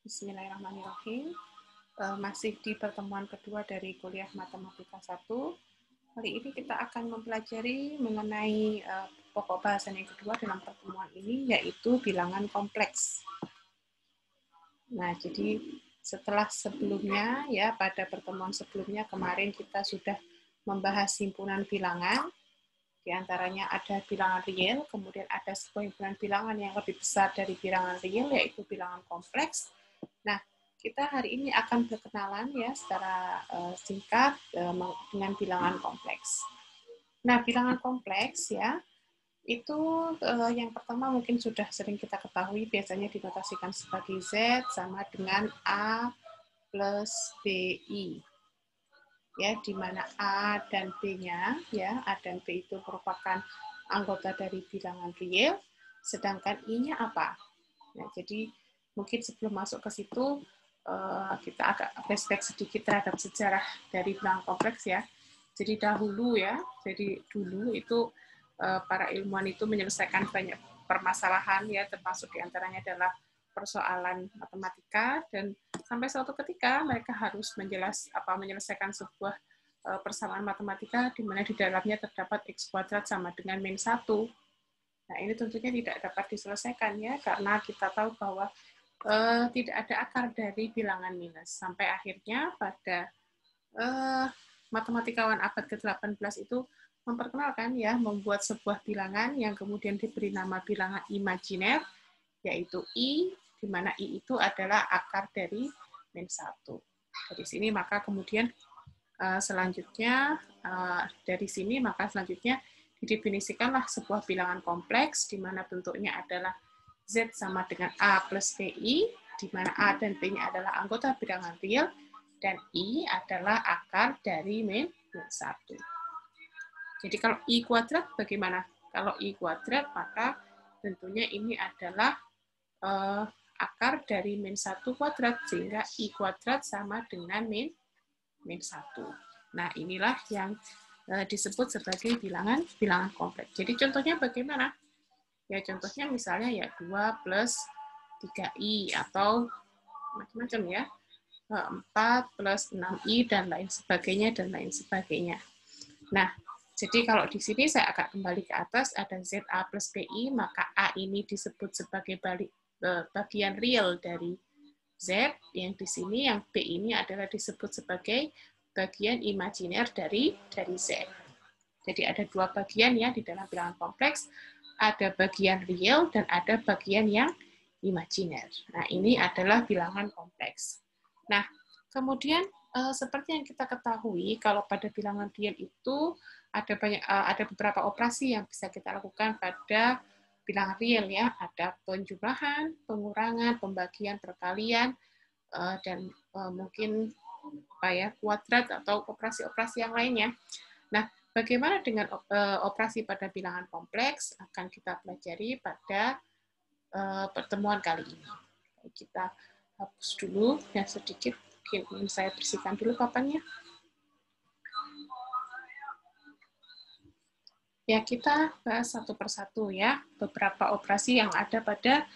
Bismillahirrahmanirrahim. Masih di pertemuan kedua dari kuliah Matematika 1. Kali ini kita akan mempelajari mengenai pokok bahasan yang kedua dalam pertemuan ini, yaitu bilangan kompleks. Nah, jadi setelah sebelumnya, ya pada pertemuan sebelumnya kemarin kita sudah membahas himpunan bilangan. Di antaranya ada bilangan real, kemudian ada sebuah himpunan bilangan yang lebih besar dari bilangan real, yaitu bilangan kompleks. Nah, kita hari ini akan berkenalan ya secara singkat dengan bilangan kompleks. Nah, bilangan kompleks ya, itu yang pertama mungkin sudah sering kita ketahui, biasanya dinotasikan sebagai Z sama dengan A plus BI. Ya, di mana A dan B-nya, ya, A dan B itu merupakan anggota dari bilangan real, sedangkan I-nya apa? Nah, jadi mungkin sebelum masuk ke situ, kita agak flashback sedikit terhadap sejarah dari bilangan kompleks ya. Jadi dahulu ya, jadi dulu itu para ilmuwan itu menyelesaikan banyak permasalahan ya, termasuk diantaranya adalah persoalan matematika, dan sampai suatu ketika mereka harus menyelesaikan sebuah persamaan matematika di mana di dalamnya terdapat X kuadrat sama dengan min 1. Nah, ini tentunya tidak dapat diselesaikan ya, karena kita tahu bahwa tidak ada akar dari bilangan minus. Sampai akhirnya pada matematikawan abad ke-18 itu memperkenalkan ya, membuat sebuah bilangan yang kemudian diberi nama bilangan imajiner, yaitu I, di mana I itu adalah akar dari min 1. Dari sini maka kemudian selanjutnya didefinisikanlah sebuah bilangan kompleks di mana bentuknya adalah Z sama dengan A plus BI, di mana A dan B-nya adalah anggota bilangan real, dan I adalah akar dari min 1. Jadi kalau I kuadrat bagaimana? Kalau I kuadrat maka tentunya ini adalah akar dari min 1 kuadrat, sehingga I kuadrat sama dengan min 1. Nah, inilah yang disebut sebagai bilangan kompleks. Jadi contohnya bagaimana? Ya contohnya misalnya ya 2 plus 3i atau macam-macam ya. 4 plus 6i dan lain sebagainya. Nah, jadi kalau di sini saya akan kembali ke atas, ada ZA plus BI, maka A ini disebut sebagai bagian real dari Z, yang di sini yang B ini adalah disebut sebagai bagian imajiner dari Z. Jadi ada dua bagian ya di dalam bilangan kompleks, ada bagian real dan ada bagian yang imajiner. Nah, ini adalah bilangan kompleks. Nah, kemudian seperti yang kita ketahui, kalau pada bilangan real itu ada beberapa operasi yang bisa kita lakukan pada bilangan real ya. Ada penjumlahan, pengurangan, pembagian, perkalian, dan mungkin kuadrat atau operasi-operasi yang lainnya. Nah, bagaimana dengan operasi pada bilangan kompleks akan kita pelajari pada pertemuan kali ini. Kita hapus dulu ya sedikit, mungkin saya bersihkan dulu papannya. Ya, kita bahas satu persatu ya, beberapa operasi yang ada pada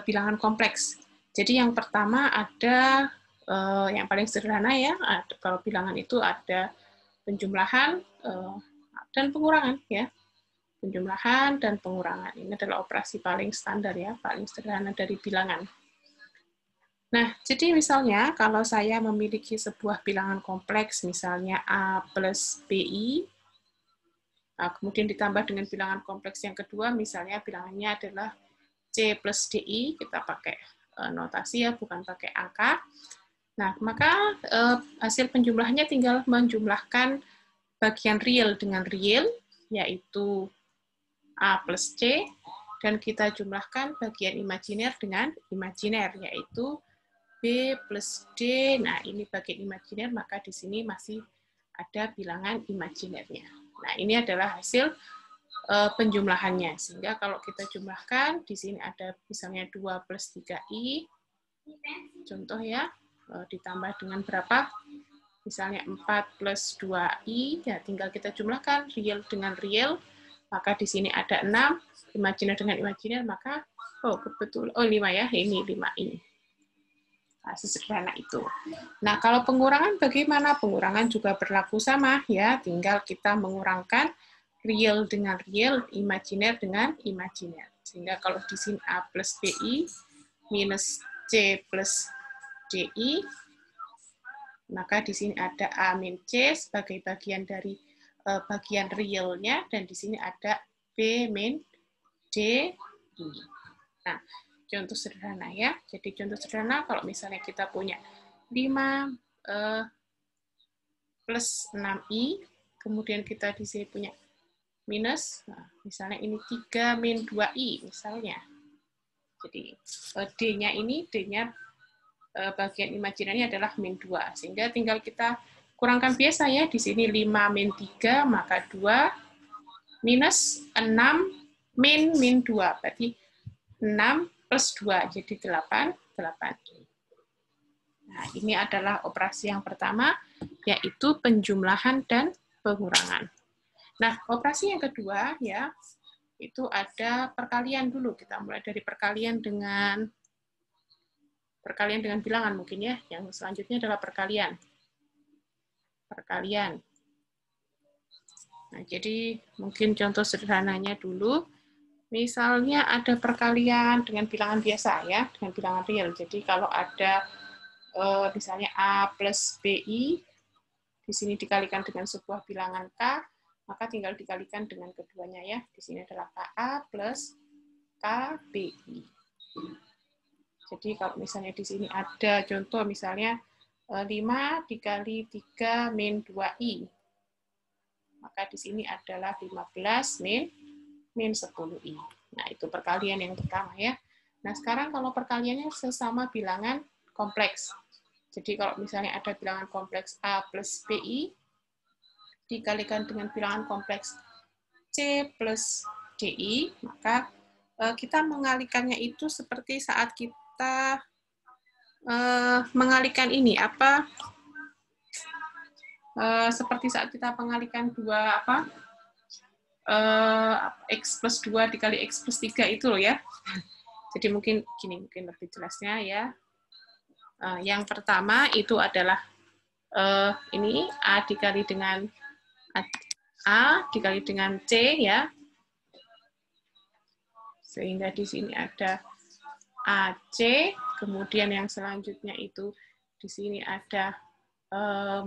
bilangan kompleks. Jadi yang pertama ada yang paling sederhana ya, kalau bilangan itu ada penjumlahan dan pengurangan ya. Penjumlahan dan pengurangan. Ini adalah operasi paling standar ya, paling sederhana dari bilangan. Nah, jadi misalnya kalau saya memiliki sebuah bilangan kompleks, misalnya A plus BI, kemudian ditambah dengan bilangan kompleks yang kedua, misalnya bilangannya adalah C plus DI, kita pakai notasi ya, bukan pakai angka. Nah, maka hasil penjumlahannya tinggal menjumlahkan bagian real dengan real, yaitu A plus C, dan kita jumlahkan bagian imajiner dengan imajiner, yaitu B plus D. Nah, ini bagian imajiner, maka di sini masih ada bilangan imajinernya. Nah, ini adalah hasil penjumlahannya. Sehingga kalau kita jumlahkan, di sini ada misalnya 2 plus 3i, contoh ya, ditambah dengan berapa? Misalnya 4 plus 2i, ya tinggal kita jumlahkan real dengan real, maka di sini ada 6, imajiner dengan imajiner, maka, 5 ya, ini 5i. Nah, sesederhana itu. Nah, kalau pengurangan bagaimana? Pengurangan juga berlaku sama ya, tinggal kita mengurangkan real dengan real, imajiner dengan imajiner. Sehingga kalau di sini A plus BI minus C plus DI, maka di sini ada A min C sebagai bagian dari bagian realnya, dan di sini ada B min DI. Nah, contoh sederhana ya. Jadi contoh sederhana kalau misalnya kita punya 5 plus 6i, kemudian kita di sini punya minus, nah, misalnya ini 3 min 2i misalnya. Jadi D-nya ini, D-nya bagian imajinernya adalah min 2. Sehingga tinggal kita kurangkan biasa ya. Di sini 5 min 3, maka 2 minus 6 min 2. Berarti 6 plus 2, jadi 8. Nah, ini adalah operasi yang pertama, yaitu penjumlahan dan pengurangan. Nah, operasi yang kedua, ya, itu ada perkalian dulu. Kita mulai dari perkalian dengan bilangan mungkin ya. Yang selanjutnya adalah perkalian. Nah, jadi mungkin contoh sederhananya dulu. Misalnya ada perkalian dengan bilangan biasa ya, dengan bilangan real. Jadi kalau ada misalnya A plus BI, di sini dikalikan dengan sebuah bilangan K, maka tinggal dikalikan dengan keduanya ya. Di sini adalah KA plus KBI. Jadi kalau misalnya di sini ada contoh misalnya 5 dikali 3 min 2i, maka di sini adalah 15 min 10i. Nah, itu perkalian yang pertama ya. Nah, sekarang kalau perkaliannya sesama bilangan kompleks. Jadi kalau misalnya ada bilangan kompleks A plus BI dikalikan dengan bilangan kompleks C plus DI, maka kita mengalikannya itu seperti saat kita mengalikan ini, seperti saat kita mengalikan dua X plus 2 dikali X plus 3 itu loh ya. Jadi mungkin gini, mungkin lebih jelasnya ya. Yang pertama itu adalah ini A dikali dengan A dikali dengan C ya. Sehingga di sini ada AC, kemudian yang selanjutnya itu di sini ada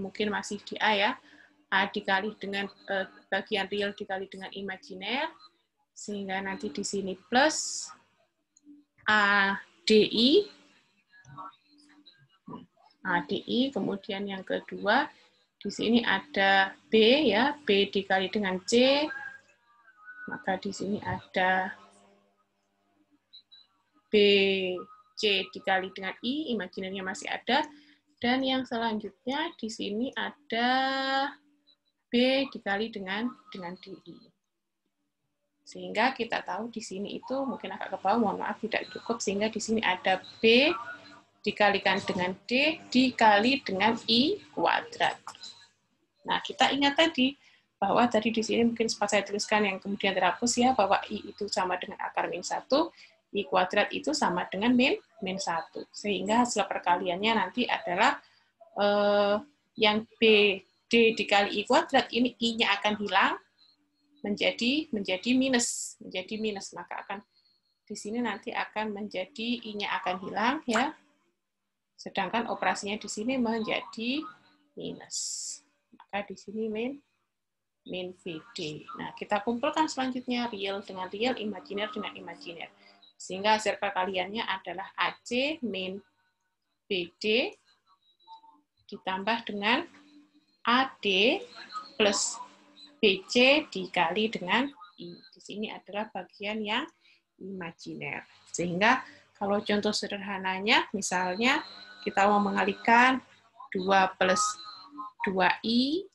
mungkin masih di A ya. A dikali dengan bagian real dikali dengan imajiner, sehingga nanti di sini plus ADI, kemudian yang kedua di sini ada B ya, B dikali dengan C, maka di sini ada BC dikali dengan I, imajinernya masih ada, dan yang selanjutnya di sini ada B dikali dengan DI. Sehingga kita tahu di sini itu mungkin agak ke bawah, mohon maaf tidak cukup, sehingga di sini ada B dikalikan dengan D dikali dengan I kuadrat. Nah, kita ingat tadi bahwa tadi di sini mungkin sempat saya tuliskan yang kemudian terhapus ya, bahwa I itu sama dengan akar min 1, I kuadrat itu sama dengan min 1. Sehingga hasil perkaliannya nanti adalah yang B D dikali I kuadrat, ini I-nya akan hilang menjadi minus, maka akan di sini nanti akan menjadi I-nya akan hilang ya. Sedangkan operasinya di sini menjadi minus. Maka di sini min VD. Nah, kita kumpulkan selanjutnya real dengan real, imajiner dengan imajiner. Sehingga hasil perkaliannya adalah AC min BD ditambah dengan AD plus BC dikali dengan I. Di sini adalah bagian yang imajiner. Sehingga kalau contoh sederhananya, misalnya kita mau mengalihkan 2 plus 2I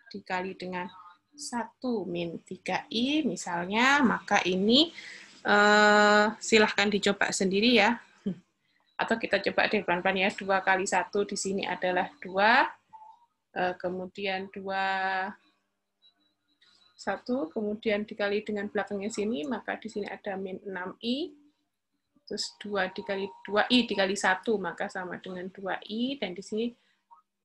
dikali dengan 1 min 3I misalnya, maka ini silahkan dicoba sendiri ya. Atau kita coba deh pelan-pelan ya, 2 kali 1 di sini adalah 2, kemudian 1, kemudian dikali dengan belakangnya sini, maka di sini ada min 6i, Terus 2i dikali 1, maka sama dengan 2i, dan di sini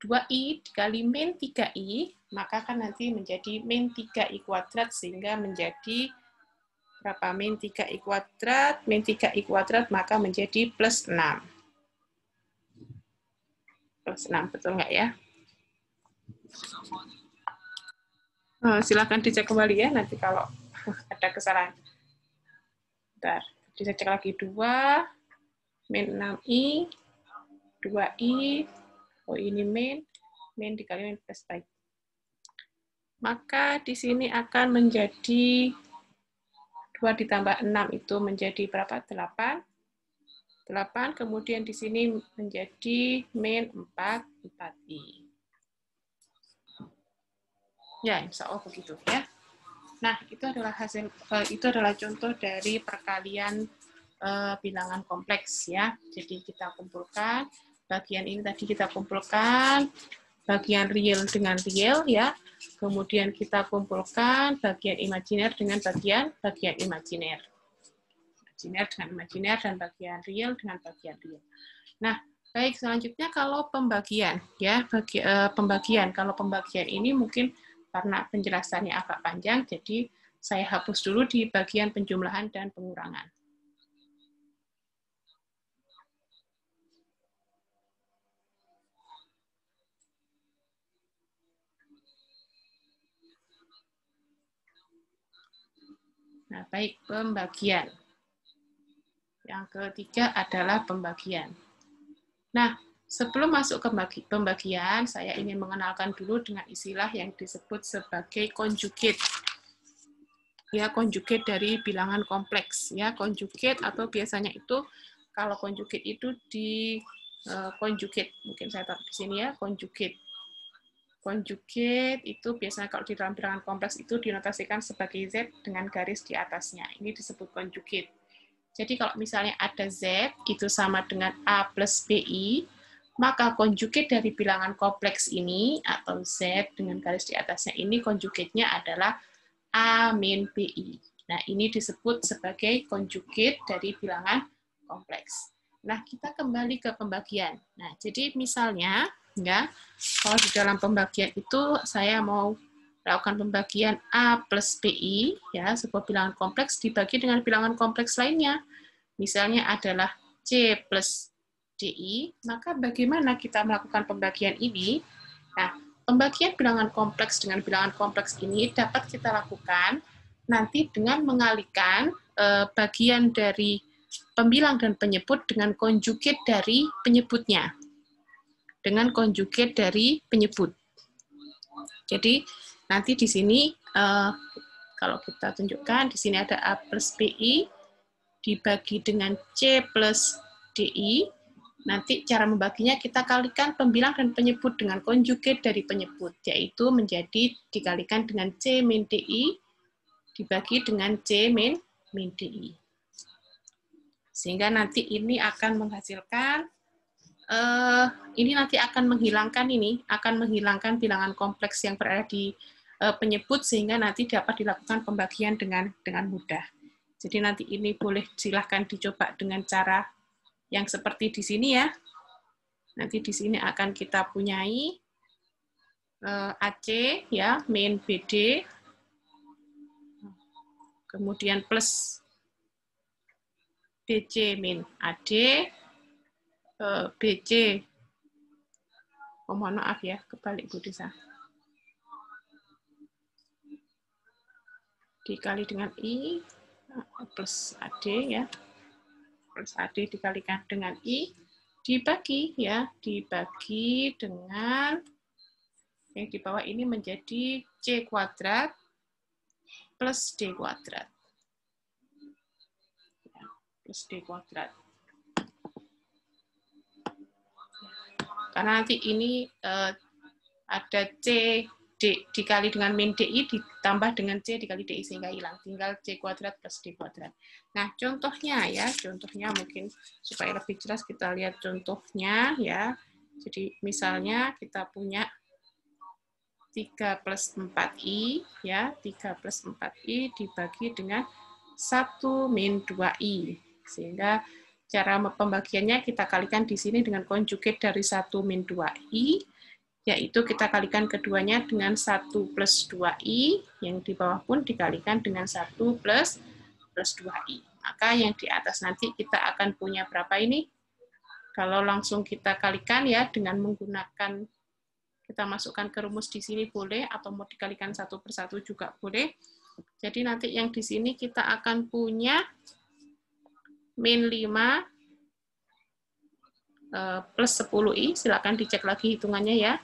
2i dikali min 3i, maka kan nanti menjadi min 3i kuadrat, sehingga menjadi berapa? Min 3i kuadrat, min 3i kuadrat, maka menjadi plus 6. Plus 6, betul nggak ya? Silakan dicek kembali ya, nanti kalau ada kesalahan. Bentar, dicek lagi 2, min 6i, 2i, oh ini min dikali min plus baik. Maka di sini akan menjadi 2 ditambah 6 itu menjadi berapa? 8. 8, kemudian di sini menjadi min 4i. Ya, insya Allah begitu ya. Nah, itu adalah contoh dari perkalian bilangan kompleks ya. Jadi kita kumpulkan bagian ini tadi, kita kumpulkan bagian real dengan real ya. Kemudian kita kumpulkan bagian imajiner dengan bagian imajiner. Imajiner dengan imajiner, dan bagian real dengan bagian real. Nah, baik, selanjutnya kalau pembagian ya, pembagian. Kalau pembagian ini mungkin karena penjelasannya agak panjang, jadi saya hapus dulu di bagian penjumlahan dan pengurangan. Nah, baik, pembagian. Yang ketiga adalah pembagian. Nah, sebelum masuk ke pembagian, saya ingin mengenalkan dulu dengan istilah yang disebut sebagai konjugat. Ya, konjugat dari bilangan kompleks. Ya, konjugat atau biasanya itu kalau konjugat itu di konjugat. Mungkin saya taruh di sini ya, konjugat. Konjugat itu biasanya kalau di dalam bilangan kompleks itu dinotasikan sebagai Z dengan garis di atasnya. Ini disebut konjugat. Jadi kalau misalnya ada Z, itu sama dengan A plus BI, maka konjugat dari bilangan kompleks ini, atau Z dengan garis di atasnya ini, konjugatnya adalah A min BI. Nah, ini disebut sebagai konjugat dari bilangan kompleks. Nah, kita kembali ke pembagian. Nah, jadi misalnya, ya, kalau di dalam pembagian itu saya mau lakukan pembagian A plus BI, ya, sebuah bilangan kompleks dibagi dengan bilangan kompleks lainnya. Misalnya adalah C plus DI, maka bagaimana kita melakukan pembagian ini? Nah, pembagian bilangan kompleks dengan bilangan kompleks ini dapat kita lakukan nanti dengan mengalihkan bagian dari pembilang dan penyebut dengan konjugat dari penyebutnya. Dengan konjugat dari penyebut. Jadi nanti di sini kalau kita tunjukkan di sini ada A plus BI dibagi dengan C plus DI. Nanti cara membaginya kita kalikan pembilang dan penyebut dengan konjugat dari penyebut, yaitu menjadi dikalikan dengan C min DI dibagi dengan C min DI. Sehingga nanti ini akan menghasilkan ini nanti akan menghilangkan bilangan kompleks yang berada di penyebut, sehingga nanti dapat dilakukan pembagian dengan mudah. Jadi nanti ini boleh silahkan dicoba dengan cara yang seperti di sini ya. Nanti di sini akan kita punyai AC ya, min BD, kemudian plus BC min AD, BC, mohon maaf ya, kebalik Bu Disa, dikali dengan I plus AD ya, plus AD dikalikan dengan I, dibagi ya, dibagi dengan yang di bawah ini menjadi C kuadrat plus D kuadrat. Ya, plus D kuadrat. Karena nanti ini ada C dikali dengan min DI ditambah dengan C dikali DI sehingga hilang. Tinggal C kuadrat plus D kuadrat. Nah, contohnya ya, contohnya mungkin supaya lebih jelas kita lihat contohnya ya. Jadi misalnya kita punya 3 plus 4i ya, 3 plus 4i dibagi dengan 1 min 2i. Sehingga Cara pembagiannya kita kalikan di sini dengan konjugat dari 1 min 2i, yaitu kita kalikan keduanya dengan 1 plus 2i, yang di bawah pun dikalikan dengan 1 plus 2i. Maka yang di atas nanti kita akan punya berapa ini? Kalau langsung kita kalikan ya dengan menggunakan, kita masukkan ke rumus di sini boleh, atau mau dikalikan satu per satu juga boleh. Jadi nanti yang di sini kita akan punya min 5 plus 10i, silakan dicek lagi hitungannya ya.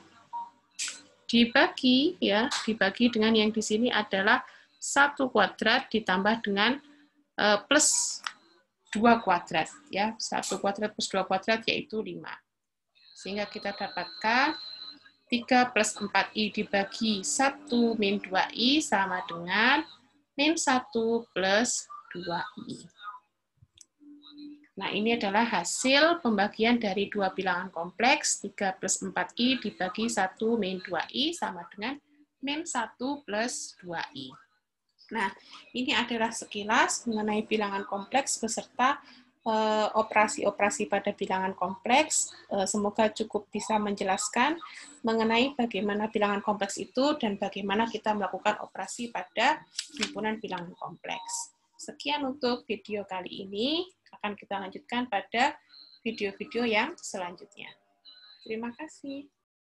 Dibagi dengan yang di sini adalah 1 kuadrat ditambah dengan plus 2 kuadrat ya. 1 kuadrat plus 2 kuadrat yaitu 5. Sehingga kita dapatkan 3 plus 4i dibagi 1 min 2i sama dengan min 1 plus 2i. Nah, ini adalah hasil pembagian dari dua bilangan kompleks, 3 plus 4i dibagi 1 min 2i sama dengan min 1 plus 2i. Nah, ini adalah sekilas mengenai bilangan kompleks beserta operasi-operasi pada bilangan kompleks. Semoga cukup bisa menjelaskan mengenai bagaimana bilangan kompleks itu dan bagaimana kita melakukan operasi pada himpunan bilangan kompleks. Sekian untuk video kali ini. Akan kita lanjutkan pada video-video yang selanjutnya. Terima kasih.